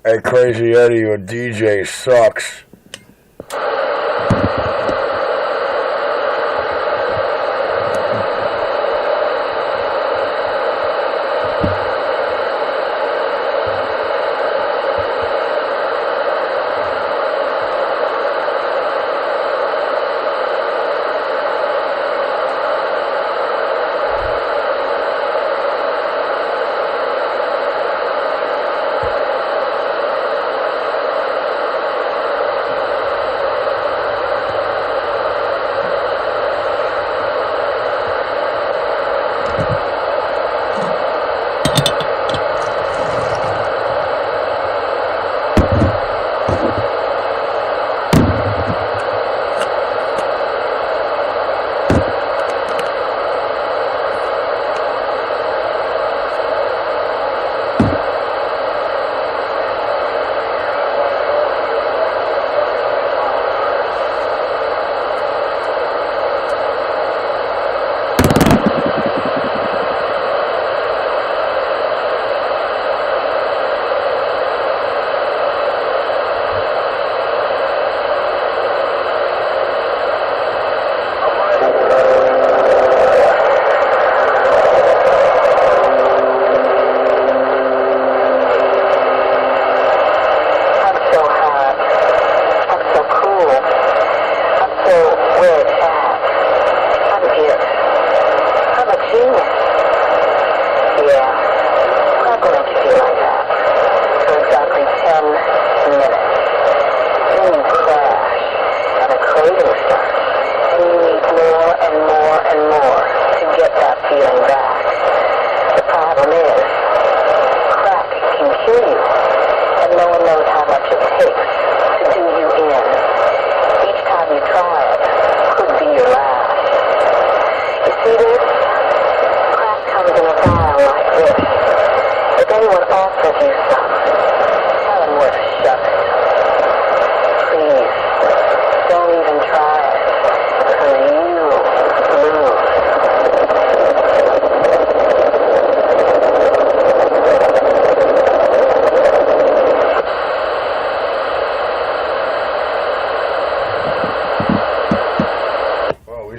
Hey, Crazy Eddie, your DJ sucks.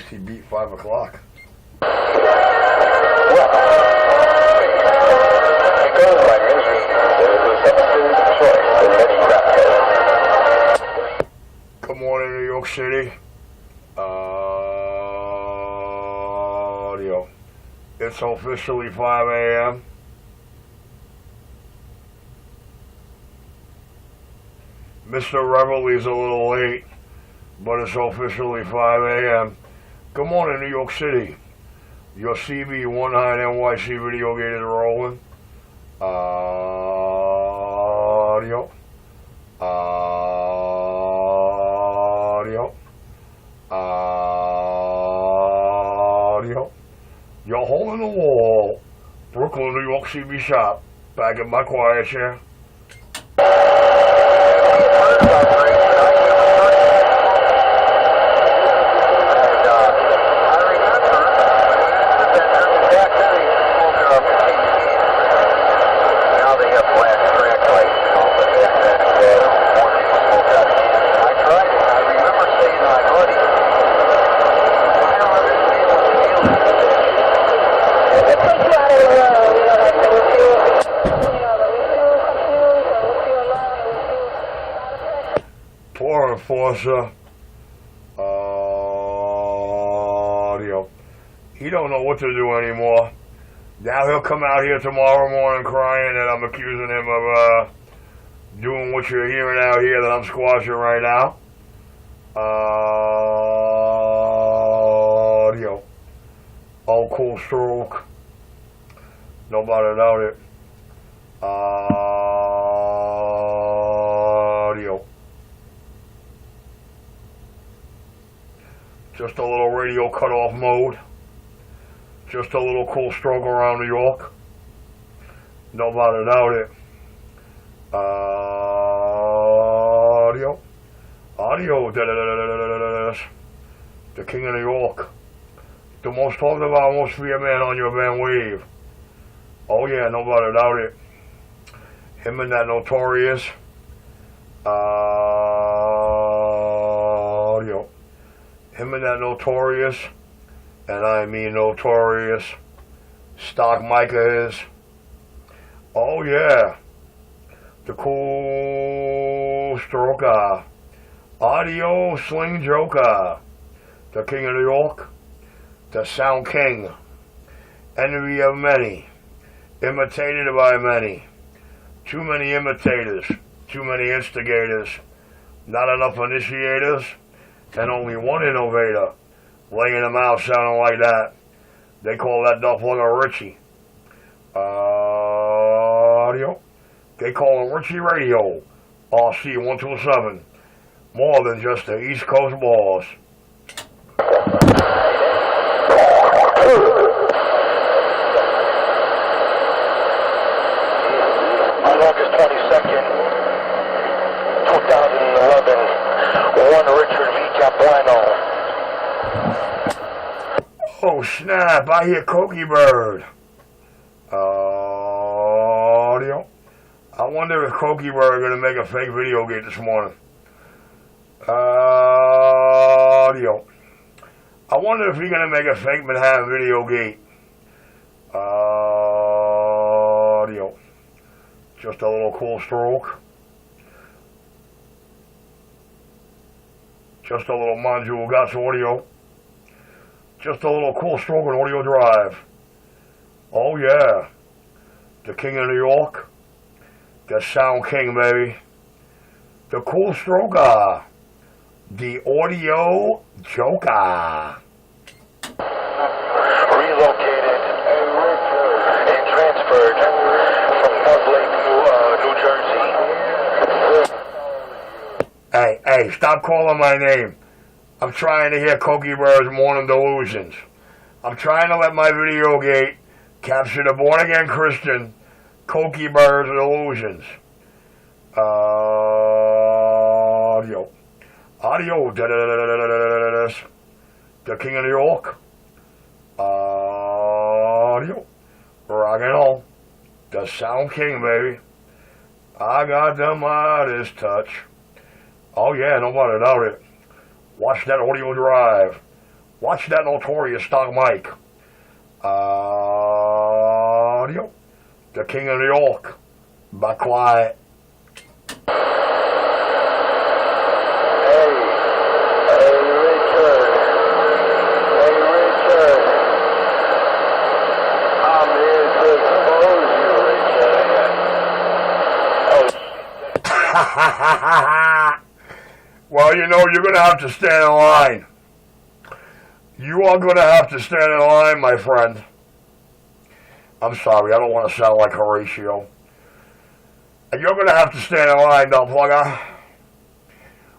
He beat 5 o'clock. Good morning, New York City. Audio. It's officially 5 a.m. Mr. Revelle's a little late, but it's officially 5 a.m. Good morning, New York City. Your Cb19nyc video gate is rolling. Audio. Audio. Audio. Your hole in the wall. Brooklyn, New York CB shop. Back in my quiet chair. Poor enforcer. Audio. He don't know what to do anymore. Now he'll come out here tomorrow morning crying that I'm accusing him of doing what you're hearing out here that I'm squashing right now. Audio. Oh, cool stroke. Nobody doubt it. Audio. Just a little radio cutoff mode. Just a little cool stroke around New York. Nobody doubt it. Audio. Audio. The King of New York. The most talked about, most feared man on your band wave. Oh yeah, nobody doubt it. him and that notorious audio. Him and that notorious, and I mean notorious, stock mic of his. Oh yeah, the cool stroker, audio sling joker, the king of New York, the sound king, envy of many, imitated by many, too many imitators, too many instigators, not enough initiators, and only one innovator, laying them out sounding like that. They call that Dufflunger Richie. Audio. They call him Richie Radio. RC127. More than just the East Coast boss. On August 22nd, 2011, one Richard V. Capuano. Oh snap, I hear Cokie Bird. Audio. I wonder if Cokie Bird gonna make a fake video gate this morning. Audio. I wonder if he's gonna make a fake Manhattan video gate. Audio. Just a little cool stroke. Just a little Manju Gas audio. Just a little cool stroke on audio drive. Oh yeah. The king of New York. The sound king, baby. The cool stroker. The audio joker. Relocated and transferred from North Lake, New Jersey. Hey, stop calling my name. I'm trying to hear Cokie Bird's Morning Delusions. I'm trying to let my video gate capture the born-again Christian Cokie Bird's Delusions. Audio. Audio. The king of New York. Audio. Rock and roll. The sound king, baby. I got the Midas touch. Oh yeah, nobody doubt it. Watch that audio drive. Watch that notorious stock mic. Audio. The king of New York. Be quiet. Well, you know, you're going to have to stand in line. You are going to have to stand in line, my friend. I'm sorry, I don't want to sound like Horatio. And you're going to have to stand in line, Dufflunger.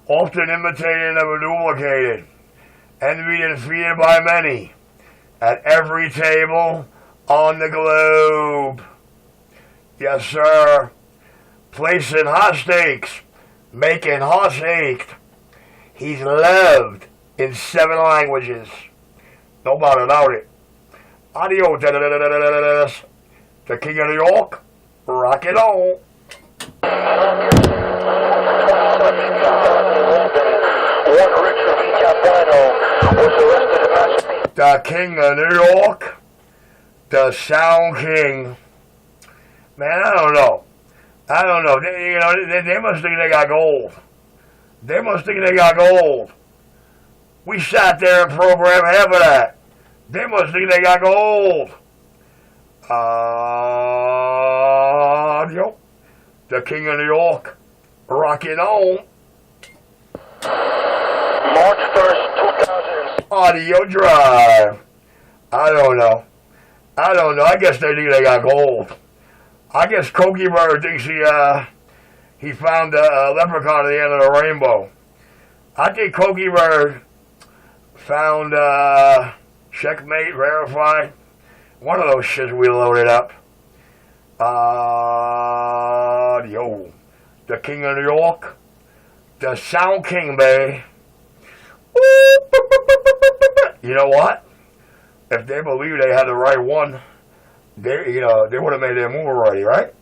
Often imitated, never duplicated. Envied and feared by many. At every table on the globe. Yes, sir. Placing hot steaks. Making hearts ached. He's loved in 7 languages. Nobody doubt it. Audio. The king of New York. Rock it on. The king of New York. The sound king. Man, I don't know. They must think they got gold. They must think they got gold. We sat there and programmed half of that. They must think they got gold. Audio. The king of New York. Rocking on. March 1st, 2000. Audio drive. I don't know. I guess they think they got gold. I guess Cokie Bird thinks he found a leprechaun at the end of the rainbow. I think Cokie Bird found checkmate, verified, one of those shits we loaded up. Yo, the king of New York, the sound king, baby. You know what? If they believe they had the right one, they would have made their move already, right?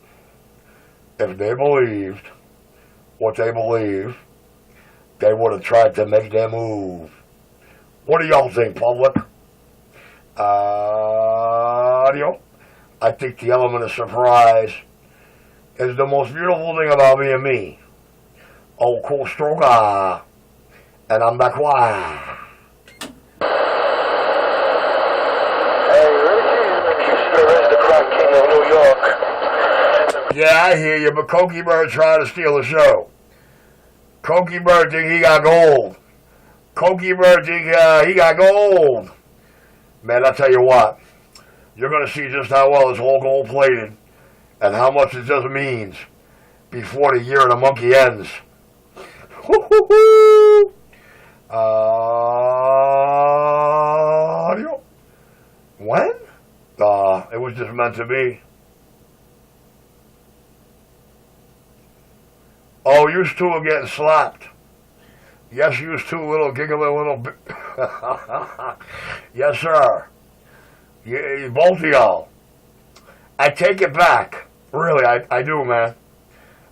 if they believed what they believe, they would have tried to make their move. What do y'all think, public? I think the element of surprise is the most beautiful thing about being me. Oh, cool stroker. And I'm back. Why? Hey, Richie, is the crack king of New York. Yeah, I hear you, but Cokie Bird trying to steal the show. Cokie Bird think he got gold. Cokie Bird think he got gold. Man, I tell you what, you're going to see just how well it's all gold plated and how much it just means before the year of the monkey ends. When? It was just meant to be. Oh, you two are getting slapped. Yes, you two little giggling little bit. Yes, sir. Yeah, both of y'all. I take it back. Really, I do, man.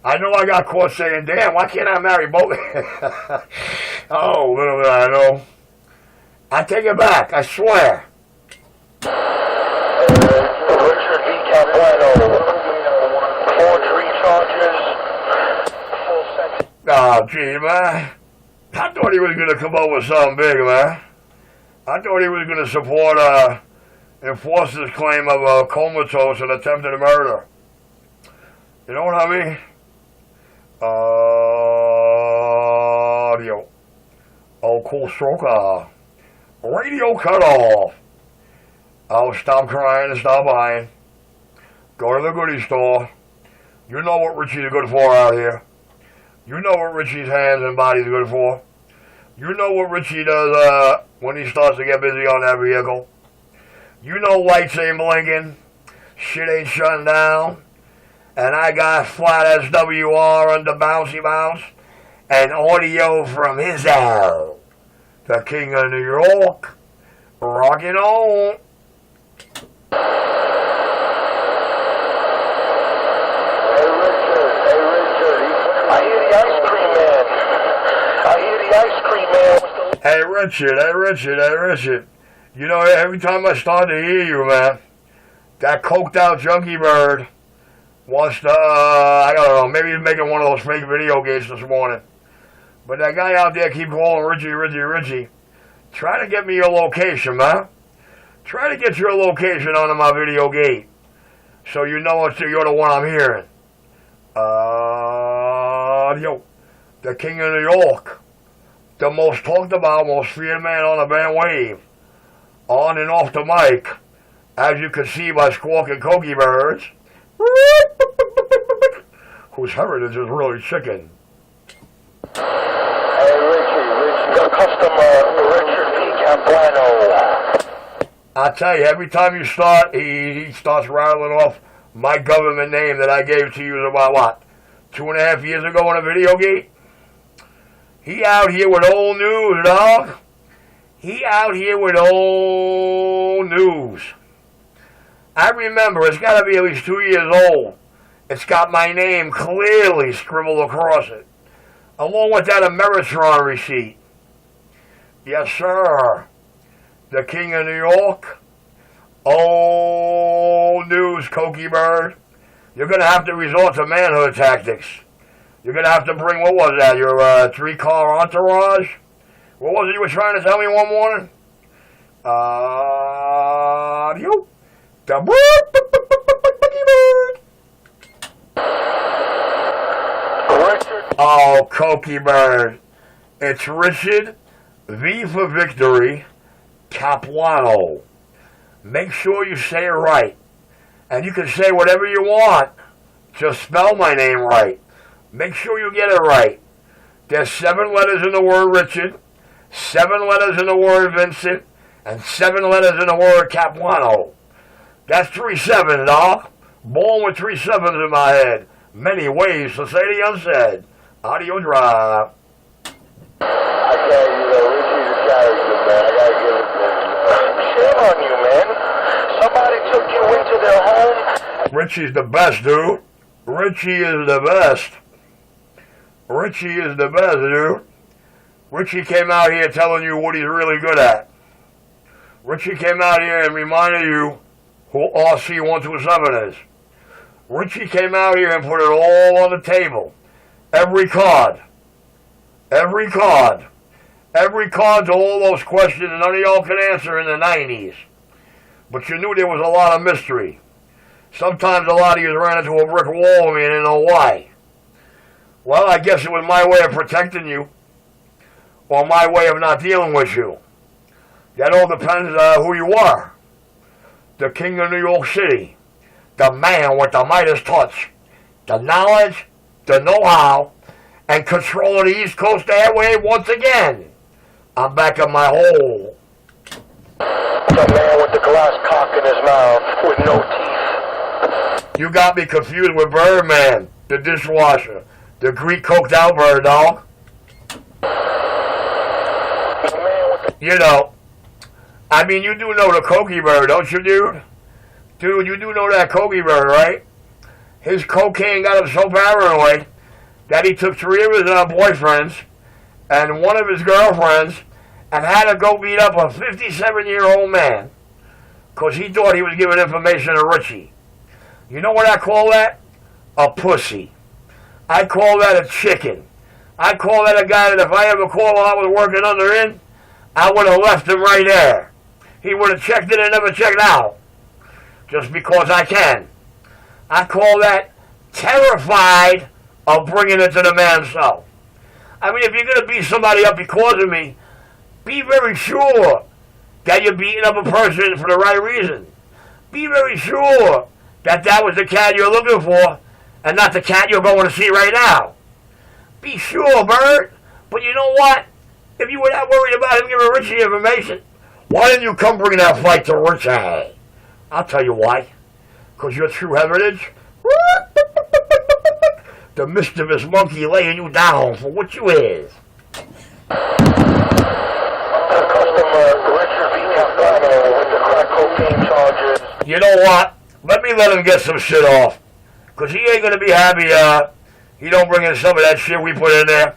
I know I got caught saying, damn, why can't I marry both? Oh, little bit I know. I take it back, I swear. Richard V. Bueno. Forgery charges. Full sentence. Oh, gee, man. I thought he was going to come up with something big, man. I thought he was going to support enforcer's claim of comatose and attempted murder. You know what I mean? Audio. Oh, cool stroker. Radio cut off. Oh, stop crying and stop buying. Go to the goodie store. You know what Richie's good for out here. You know what Richie's hands and body's good for. You know what Richie does when he starts to get busy on that vehicle. You know lights ain't blinking. Shit ain't shutting down. And I got flat SWR under bouncy bounce. And audio from his out. The King of New York. Rockin' on. Hey Richard. You know, every time I start to hear you, man, that coked out junkie bird wants to, I don't know, maybe he's making one of those fake video games this morning. But that guy out there keep calling Richie. Try to get me your location, man. Try to get your location onto my video gate. So you know you're the one I'm hearing. The King of New York. The most talked about, most feared man on the bandwave. On and off the mic. As you can see by squawking Cokie birds. Whose heritage is really chicken. Hey Richie, the customer, Richard V. Bueno. I tell you, every time you start, he starts rattling off my government name that I gave to you about, 2.5 years ago on a video gate? He out here with old news, dog. He out here with old news. I remember, it's got to be at least 2 years old. It's got my name clearly scribbled across it, along with that Ameritron receipt. Yes, sir. The King of New York. Old news, Cokie Bird. You're going to have to resort to manhood tactics. You're going to have to bring, what was that, your 3-car entourage? What was it you were trying to tell me one morning? Oh, Cokie Bird. It's Richard, V for victory, Capuano. Make sure you say it right. And you can say whatever you want. Just spell my name right. Make sure you get it right. There's 7 letters in the word Richard, 7 letters in the word Vincent, and 7 letters in the word Capuano. That's 3 sevens, dog. Born with 3 sevens in my head. Many ways to say the unsaid. Audio drive. I tell you, Richie's a character, man. I gotta give it to him. Shame on you, man. Somebody took you into their home. Richie's the best, dude. Richie is the best. Richie is the best, dude. Richie came out here telling you what he's really good at. Richie came out here and reminded you who RC127 is. Richie came out here and put it all on the table. Every card. Every card. Every card to all those questions none of y'all could answer in the 90s. But you knew there was a lot of mystery. Sometimes a lot of you ran into a brick wall and you didn't know why. Well, I guess it was my way of protecting you. Or my way of not dealing with you. That all depends who you are. The king of New York City. The man with the Midas touch. The knowledge, the know-how, and control of the East Coast Airway once again. I'm back in my hole. The man with the glass cock in his mouth with no teeth. You got me confused with Birdman, the dishwasher. The Greek coked out bird, dog. You know. I mean, you do know the Kogi bird, don't you, dude? Dude, you do know that Kogi bird, right? His cocaine got him so paranoid that he took 3 of his boyfriends and 1 of his girlfriends and had to go beat up a 57-year-old man because he thought he was giving information to Richie. You know what I call that? A pussy. I call that a chicken. I call that a guy that if I ever called while I was working under him, I would have left him right there. He would have checked in and never checked out. Just because I can. I call that terrified of bringing it to the man's cell. I mean, if you're going to beat somebody up because of me, be very sure that you're beating up a person for the right reason. Be very sure that that was the cat you're looking for and not the cat you're going to see right now. Be sure, Bert. But you know what? If you were that worried about him giving Richie information, why didn't you come bring that fight to Richie? I'll tell you why. Because your true heritage, the mischievous monkey laying you down for what you is. You know what? Let me let him get some shit off. Because he ain't going to be happy he don't bring in some of that shit we put in there.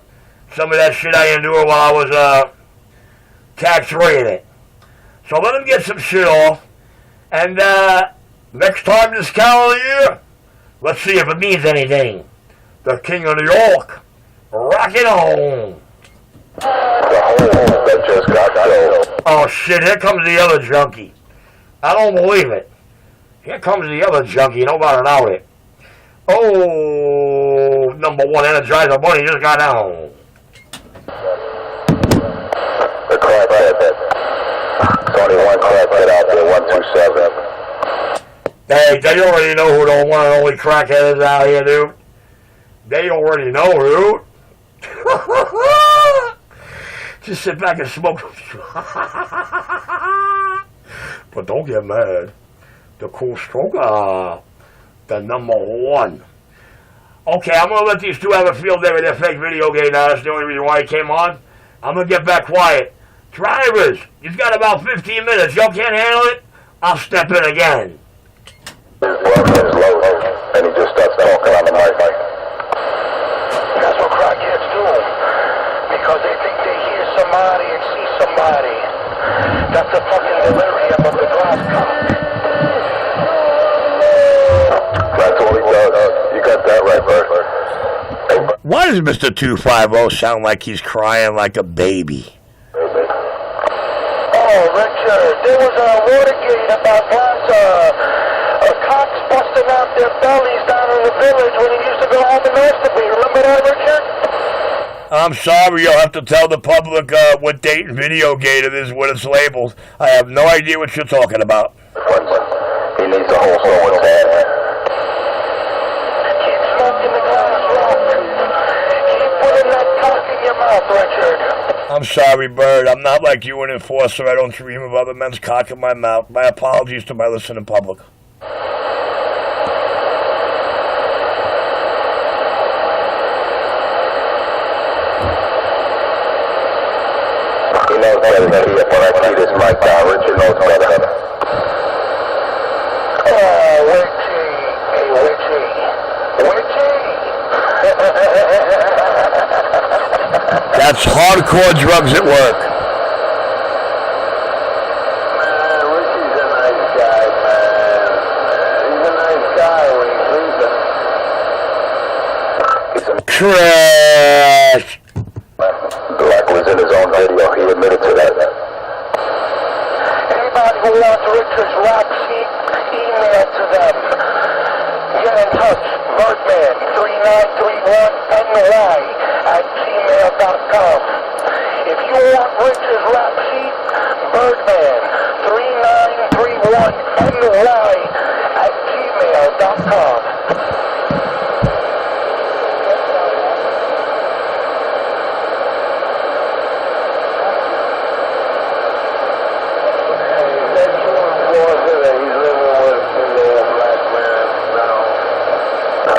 Some of that shit I endured while I was tax-free in it. So let him get some shit off. And next time this calendar year, let's see if it means anything. The King of New York, rock it on. That just got killed. Oh shit, here comes the other junkie. I don't believe it. Here comes the other junkie, nobody know it. Oh, number 1 Energizer Bunny just got down. The crack head. 21 crack head out there, 127. Hey, they already know who the one and only crackhead is out here, dude. They already know, dude. Just sit back and smoke. But don't get mad. The cool stroker. The number 1. Okay, I'm going to let these two have a field day with their fake video game now. That's the only reason why he came on. I'm going to get back quiet. Drivers, you've got about 15 minutes. Y'all can't handle it? I'll step in again. His love is low, and he just starts talking on the mic. That's what crackheads do, because they think they hear somebody and see somebody. That's the fucking delirium of the glass cock. That's what he does. You got that right, Bert. Why does Mr. 250 sound like he's crying like a baby? Oh, Richard, there was a Watergate about cocks busting out their bellies down in the village when he used to go home and masturbate. Remember that, Richard? I'm sorry, you'll have to tell the public what date video gate it is, what it's labeled. I have no idea what you're talking about. He needs a whole soul in his head. Keep smoking the glass, Rock. Keep putting that cock in your mouth, Richard. I'm sorry, Bird. I'm not like you, an enforcer. I don't dream of other men's cock in my mouth. My apologies to my listening public. He knows better than he when I see this mic down. Richard knows better. Oh, Richie. Hey, Richie. What's hardcore drugs at work? Man, Richie's a nice guy, man. He's a nice guy when he's leaving. Trash. Black was in his own video. He admitted to that. Anybody who wants Richard's rap sheet, email to them. Get in touch. Birdman3931ny@gmail.com. If you want Richard's rap sheet, Birdman3931ny@gmail.com.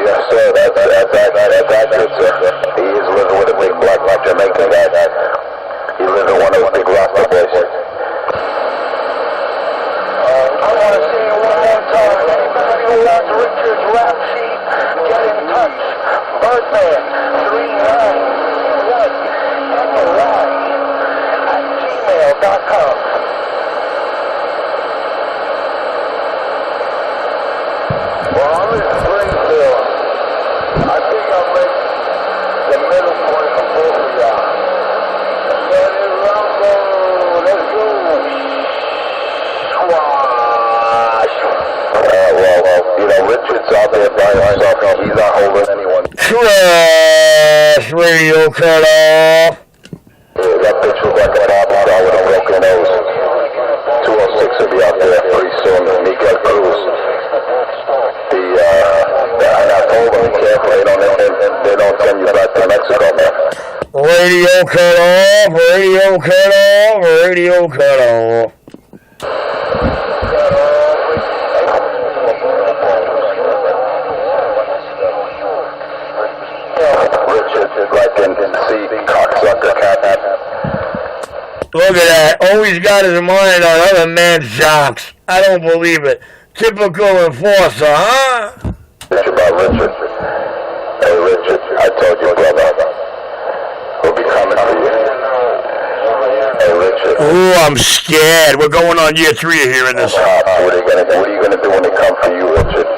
Yes, sir. That's accurate, sir. He is living with a big black Jamaican guy. He lives in one of those big Rasta boys. I want to say it one more time. Anybody who wants Richard's rap sheet, get in touch. Birdman3931ny@gmail.com. Well, I'm in Springfield. I think I'll make the middle point of both of y'all. Let it rumble. Let's go. Squash. Well, you know, Richard's out there by himself. He's not holding anyone. Trash. Radio cut off. That bitch was like a pop star with a broken nose. 206 will be out there pretty soon. Miguel Cruz. And I told them, be careful, they don't send you back to Mexico, man. Radio cut off, radio cut off, radio cut off. Richard, like in C, cocksucker, cat. Look at that. Always got his mind on other man's jocks. I don't believe it. Typical enforcer, huh? It's about Richard. Hey, Richard, I told you, brother. We'll be coming for you. Hey, Richard. Ooh, I'm scared. We're going on year 3 of hearing this. What are you gonna do when they come for you, Richard?